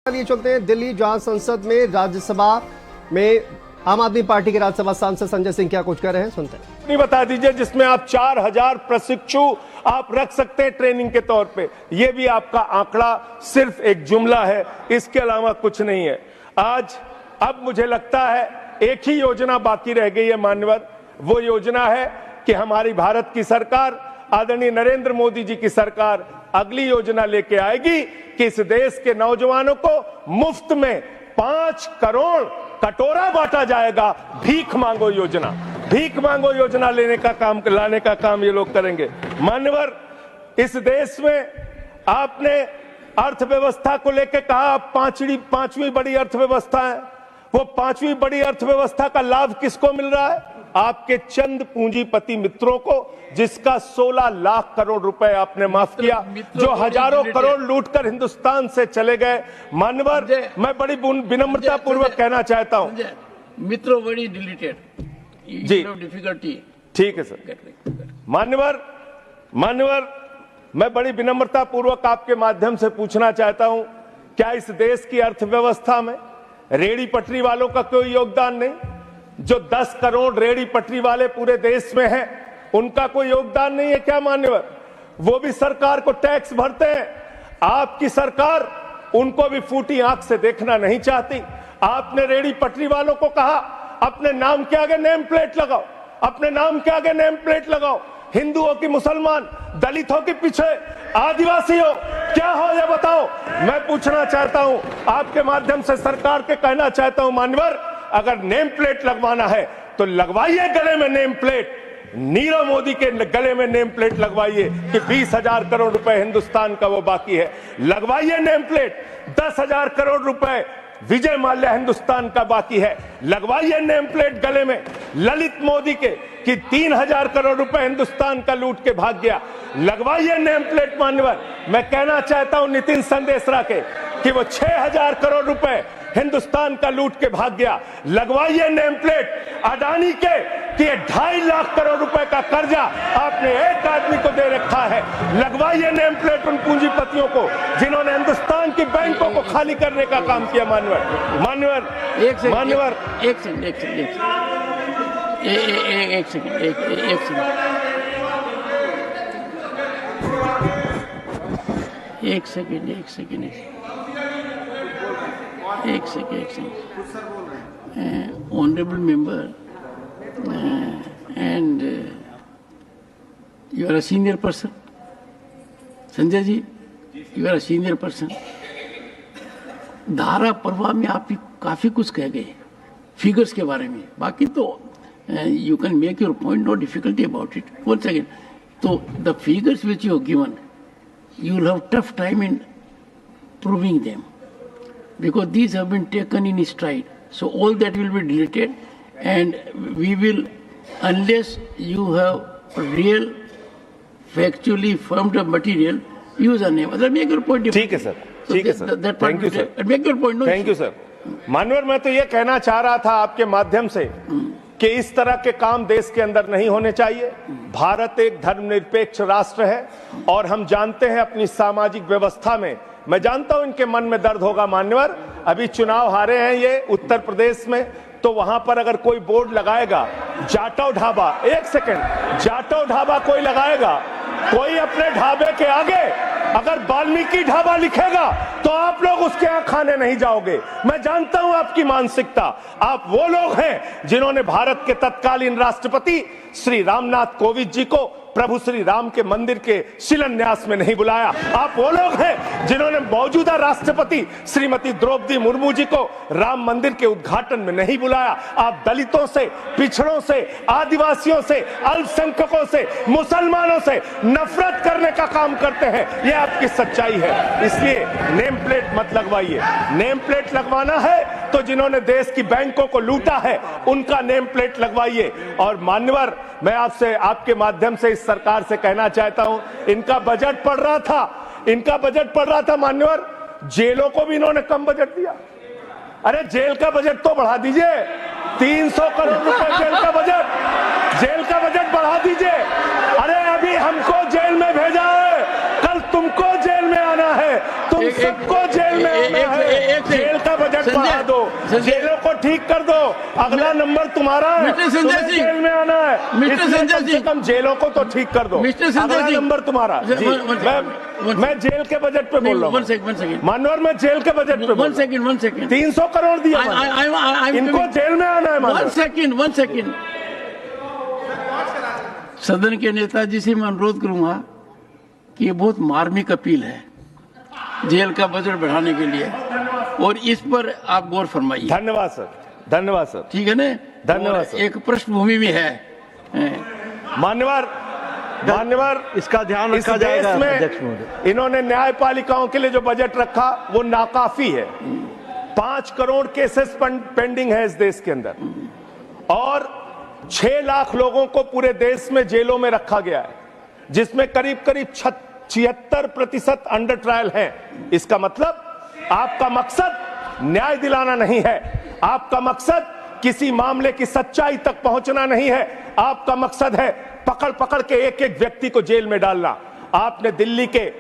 लिए चलते हैं दिल्ली, जहां संसद में राज्यसभा में आम आदमी पार्टी के राज्यसभा सांसद संजय सिंह क्या कुछ कर रहे हैं, सुनते हैं। नहीं बता दीजिए जिसमें आप 4000 प्रशिक्षु आप रख सकते हैं ट्रेनिंग के तौर पे। ये भी आपका आंकड़ा सिर्फ एक जुमला है, इसके अलावा कुछ नहीं है। आज अब मुझे लगता है एक ही योजना बाकी रह गई है मान्यवर, वो योजना है कि हमारी भारत की सरकार, आदरणीय नरेंद्र मोदी जी की सरकार अगली योजना लेके आएगी कि इस देश के नौजवानों को मुफ्त में 5 करोड़ कटोरा बांटा जाएगा। भीख मांगो योजना, भीख मांगो योजना लाने का काम ये लोग करेंगे। मान्यवर, इस देश में आपने अर्थव्यवस्था को लेकर कहा आप पांचवी बड़ी अर्थव्यवस्था है। वो 5वीं बड़ी अर्थव्यवस्था का लाभ किसको मिल रहा है? आपके चंद पूंजीपति मित्रों को, जिसका 16 लाख करोड़ रुपए आपने माफ किया, जो हजारों करोड़ लूटकर हिंदुस्तान से चले गए। मान्यवर, मैं बड़ी विनम्रता पूर्वक कहना चाहता हूं, मित्रों बड़ी डिलीटेड जी, डिफिकल्टी। ठीक है सर। मान्यवर, मैं बड़ी विनम्रता पूर्वक आपके माध्यम से पूछना चाहता हूं, क्या इस देश की अर्थव्यवस्था में रेहड़ी पटरी वालों का कोई योगदान नहीं? जो 10 करोड़ रेहड़ी पटरी वाले पूरे देश में हैं, उनका कोई योगदान नहीं है क्या मान्यवर? वो भी सरकार को टैक्स भरते हैं। आपकी सरकार उनको भी फूटी आंख से देखना नहीं चाहती। आपने रेहड़ी पटरी वालों को कहा अपने नाम के आगे नेम प्लेट लगाओ, अपने नाम के आगे नेम प्लेट लगाओ। हिंदुओं की, मुसलमान, दलितों के पीछे आदिवासी हो, क्या हो ये बताओ। मैं पूछना चाहता हूं, आपके माध्यम से सरकार के कहना चाहता हूं मान्यवर, अगर नेम प्लेट लगवाना है तो लगवाइए गले में नेम प्लेट। नीरव मोदी के गले में नेम प्लेट लगवाइए कि 20,000 करोड़ रुपए हिंदुस्तान का वो बाकी है। लगवाइए नेम प्लेट। 10,000 करोड़ रुपए विजय माल्या हिंदुस्तान का बाकी है। लगवाइए नेम प्लेट गले में ललित मोदी के कि 3,000 करोड़ रुपए हिंदुस्तान का लूट के भाग गया। लगवाइए नेम प्लेट मान्यवर। मैं कहना चाहता हूं नितिन संदेशरा के कि वो 6,000 करोड़ रुपए हिंदुस्तान का लूट के भाग गया। लगवाइए नेम प्लेट अडानी के कि 2.5 लाख करोड़ रुपए का कर्जा आपने एक आदमी को दे रखा है। लगवाइए नेम प्लेट उन पूंजीपतियों को जिन्होंने हिंदुस्तान की बैंकों को खाली करने का काम किया। मान्यवर, एक second. Honorable member, and you are a senior person. Sanjay ji, you are a senior person. धारा प्रवाह में आप काफी कुछ कह गए फिगर्स के बारे में। बाकी तो you can make your point, no difficulty about it. One second. So the figures which you have given, you will have tough time in proving them, because these have been taken in stride. So all that will be deleted, and we will, unless you have real, factually firmed up material, use a name. Other make your point. ठीक है sir, ठीक है sir, thank you sir, make your point. Thank you sir. मानवर, मैं तो ये कहना चाह रहा था आपके माध्यम से कि इस तरह के काम देश के अंदर नहीं होने चाहिए। भारत एक धर्मनिरपेक्ष राष्ट्र है और हम जानते हैं अपनी सामाजिक व्यवस्था में, मैं जानता हूं इनके मन में दर्द होगा मान्यवर, अभी चुनाव हारे हैं ये उत्तर प्रदेश में, तो वहां पर अगर कोई बोर्ड लगाएगा जाटव ढाबा, एक सेकंड, जाटव ढाबा कोई लगाएगा, कोई अपने ढाबे के आगे अगर वाल्मीकि ढाबा लिखेगा तो आप लोग उसके यहां खाने नहीं जाओगे। मैं जानता हूं आपकी मानसिकता। आप वो लोग हैं जिन्होंने भारत के तत्कालीन राष्ट्रपति श्री रामनाथ कोविंद जी को प्रभु श्री राम के मंदिर के शिलान्यास में नहीं बुलाया। आप वो लोग हैं जिन्होंने मौजूदा राष्ट्रपति श्रीमती द्रौपदी मुर्मू जी को राम मंदिर के उद्घाटन में नहीं बुलाया। आप दलितों से, पिछड़ों से, आदिवासियों से, अल्पसंख्यकों से, मुसलमानों से नफरत करने का काम करते हैं। ये आपकी सच्चाई है। इसलिए नेम प्लेट मत लगवाइए। नेम प्लेट लगवाना है तो जिन्होंने देश की बैंकों को लूटा है उनका नेम प्लेट लगवाइए। और मान्यवर, मैं आपसे, आपके माध्यम से इस सरकार से कहना चाहता हूं, इनका बजट पढ़ रहा था मान्यवर, जेलों को भी इन्होंने कम बजट दिया। अरे जेल का बजट तो बढ़ा दीजिए, 300 करोड़ रुपए जेल का बजट बढ़ा दीजिए। अरे अभी हमको जेल में भेजा है, कल तुमको जेल में आना है, तुम सबको जेल में आना है। संजय, बढ़ा दो, संजय, जेलों को ठीक कर दो। अगला नंबर तुम्हारा है, मिस्टर संजय तुम्हें सिंह, जेल में आना है। मिस्टर इसलिए संजय कम से सिंह, कम जेलों को तो ठीक कर दो। मिस्टर संजय अगला सिंह, नंबर तुम्हारा जी। मैं जेल के बजट पे बोल रहा वन हूँ सेकंड मानवर, मैं जेल के बजट पे वन सेकंड 300 करोड़ दिया मैंने। इनको जेल में आना है मानवर। वन सेकंड सदन के नेताजी से मैं अनुरोध करूंगा कि ये बहुत मार्मिक अपील है जेल का बजट बढ़ाने के लिए, और इस पर आप गौर फरमाइए। धन्यवाद सर, धन्यवाद सर। ठीक है ना? धन्यवाद और सर। एक पृष्ठभूमि भी है। मान्यवर इसका ध्यान इस रखा जाएगा देश अध्यक्ष में महोदय। इन्होंने न्यायपालिकाओं के लिए जो बजट रखा वो नाकाफी है। 5 करोड़ केसेस पेंडिंग है इस देश के अंदर, और 6 लाख लोगों को पूरे देश में जेलों में रखा गया है, जिसमें करीब करीब 76% अंडर ट्रायल हैं। इसका मतलब आपका मकसद न्याय दिलाना नहीं है, आपका मकसद किसी मामले की सच्चाई तक पहुंचना नहीं है, आपका मकसद है पकड़ पकड़ के एक एक व्यक्ति को जेल में डालना। आपने दिल्ली के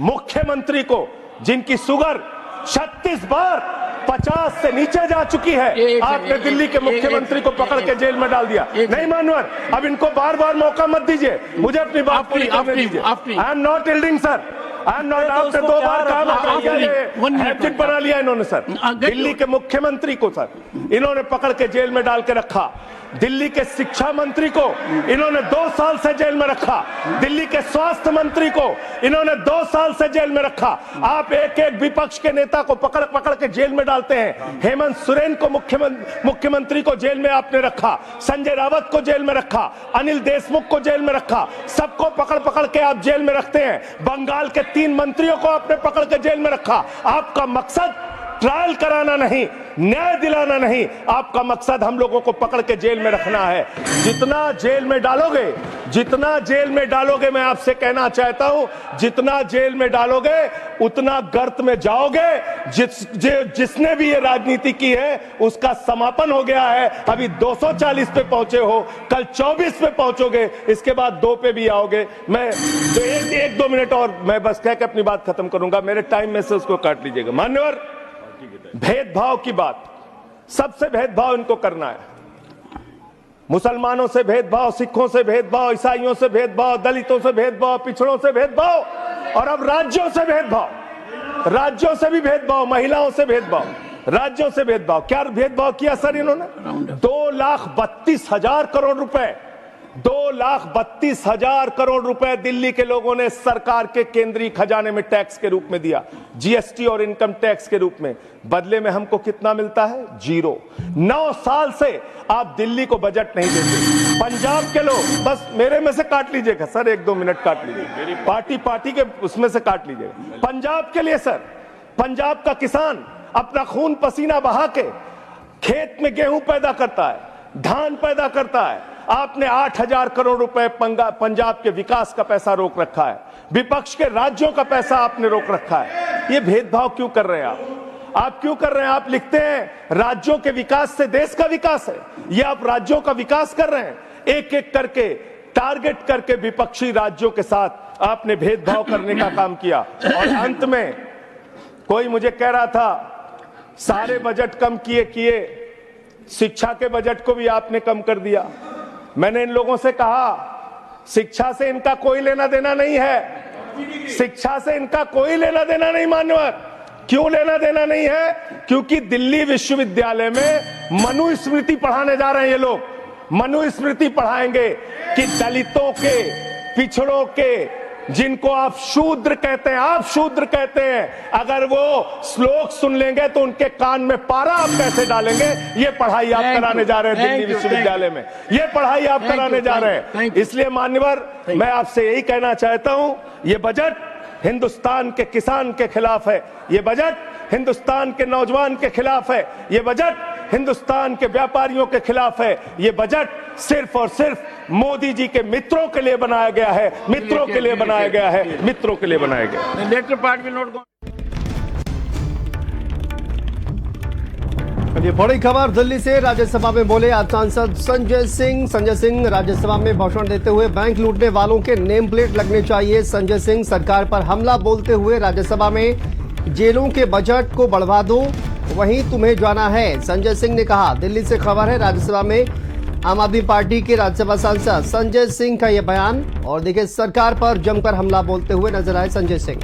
मुख्यमंत्री को, जिनकी शुगर 36 बार 50 से नीचे जा चुकी है, आपने दिल्ली के मुख्यमंत्री को पकड़ के जेल में डाल दिया। नहीं मानवर, अब इनको बार बार मौका मत दीजिए, मुझे अपनी बात पूरी करने दीजिए। I am not yielding sir, I am not. आपने 2 बार कहा, हैबिट बना लिया इन्होंने सर। दिल्ली के मुख्यमंत्री को सर इन्होंने पकड़ के जेल में डाल के रखा। दिल्ली के शिक्षा मंत्री को इन्होंने 2 साल से जेल में रखा। दिल्ली के स्वास्थ्य मंत्री को इन्होंने 2 साल से जेल में रखा। आप एक एक विपक्ष के नेता को पकड़ पकड़ के जेल में डालते हैं। हेमंत सोरेन को मुख्यमंत्री को जेल में आपने रखा, संजय रावत को जेल में रखा, अनिल देशमुख को जेल में रखा, सबको पकड़ पकड़ के आप जेल में रखते हैं। बंगाल के 3 मंत्रियों को आपने पकड़ के जेल में रखा। आपका मकसद ट्रायल कराना नहीं, न्याय दिलाना नहीं, आपका मकसद हम लोगों को पकड़ के जेल में रखना है। जितना जेल में डालोगे, जितना जेल में डालोगे, मैं आपसे कहना चाहता हूं, जितना जेल में डालोगे उतना गर्त में जाओगे। जिसने भी ये राजनीति की है उसका समापन हो गया है। अभी 240 पे पहुंचे हो, कल 24 पे पहुंचोगे, इसके बाद 2 पे भी आओगे। मैं तो 1-2 मिनट और मैं बस कह के अपनी बात खत्म करूंगा, मेरे टाइम में से उसको काट लीजिएगा। मान्यवर, भेदभाव की बात, सबसे भेदभाव इनको करना है। मुसलमानों से भेदभाव, सिखों से भेदभाव, ईसाइयों से भेदभाव, दलितों से भेदभाव, पिछड़ों से भेदभाव, और अब राज्यों से भेदभाव, राज्यों से भी भेदभाव, महिलाओं से भेदभाव, राज्यों से भेदभाव। क्या भेदभाव किया सर इन्होंने? 2,32,000 करोड़ रुपए, 2,32,000 करोड़ रुपए दिल्ली के लोगों ने सरकार के केंद्रीय खजाने में टैक्स के रूप में दिया, जीएसटी और इनकम टैक्स के रूप में। बदले में हमको कितना मिलता है? 0। 9 साल से आप दिल्ली को बजट नहीं देते। पंजाब के लोग, बस मेरे में से काट लीजिएगा सर, 1-2 मिनट काट लीजिए, मेरी पार्टी के उसमें से काट लीजिएगा। पंजाब के लिए सर, पंजाब का किसान अपना खून पसीना बहा के खेत में गेहूं पैदा करता है, धान पैदा करता है। आपने 8,000 करोड़ रुपए पंजाब के विकास का पैसा रोक रखा है, विपक्ष के राज्यों का पैसा आपने रोक रखा है। ये भेदभाव क्यों कर रहे हैं आप क्यों कर रहे हैं? आप लिखते हैं राज्यों के विकास से देश का विकास है, ये आप राज्यों का विकास कर रहे हैं। एक एक करके टारगेट करके विपक्षी राज्यों के साथ आपने भेदभाव करने का काम किया। और अंत में कोई मुझे कह रहा था सारे बजट कम किए, शिक्षा के बजट को भी आपने कम कर दिया। मैंने इन लोगों से कहा शिक्षा से इनका कोई लेना देना नहीं है, शिक्षा से इनका कोई लेना देना नहीं। मान्यवर, क्यों लेना देना नहीं है? क्योंकि दिल्ली विश्वविद्यालय में मनुस्मृति पढ़ाने जा रहे हैं ये लोग। मनुस्मृति पढ़ाएंगे कि दलितों के, पिछड़ों के, जिनको आप शूद्र कहते हैं, आप शूद्र कहते हैं, अगर वो श्लोक सुन लेंगे तो उनके कान में पारा आप कैसे डालेंगे? ये पढ़ाई आप कराने जा रहे हैं दिल्ली विश्वविद्यालय में, ये पढ़ाई आप कराने जा रहे हैं। इसलिए मान्यवर, मैं आपसे यही कहना चाहता हूं, ये बजट हिंदुस्तान के किसान के खिलाफ है, ये बजट हिंदुस्तान के नौजवान के खिलाफ है, ये बजट हिंदुस्तान के व्यापारियों के खिलाफ है, ये बजट सिर्फ और सिर्फ मोदी जी के मित्रों के लिए बनाया गया है, मित्रों के लिए बनाया गया है, मित्रों के लिए बनाया गया है। Latter part will not go. ये बड़ी खबर दिल्ली से। राज्यसभा में बोले आज सांसद संजय सिंह राज्यसभा में भाषण देते हुए बैंक लूटने वालों के नेम प्लेट लगने चाहिए। संजय सिंह सरकार पर हमला बोलते हुए राज्यसभा में जेलों के बजट को बढ़वा दो, वहीं तुम्हें जाना है, संजय सिंह ने कहा। दिल्ली से खबर है, राज्यसभा में आम आदमी पार्टी के राज्यसभा सांसद संजय सिंह का यह बयान। और देखिए, सरकार पर जमकर हमला बोलते हुए नजर आए संजय सिंह।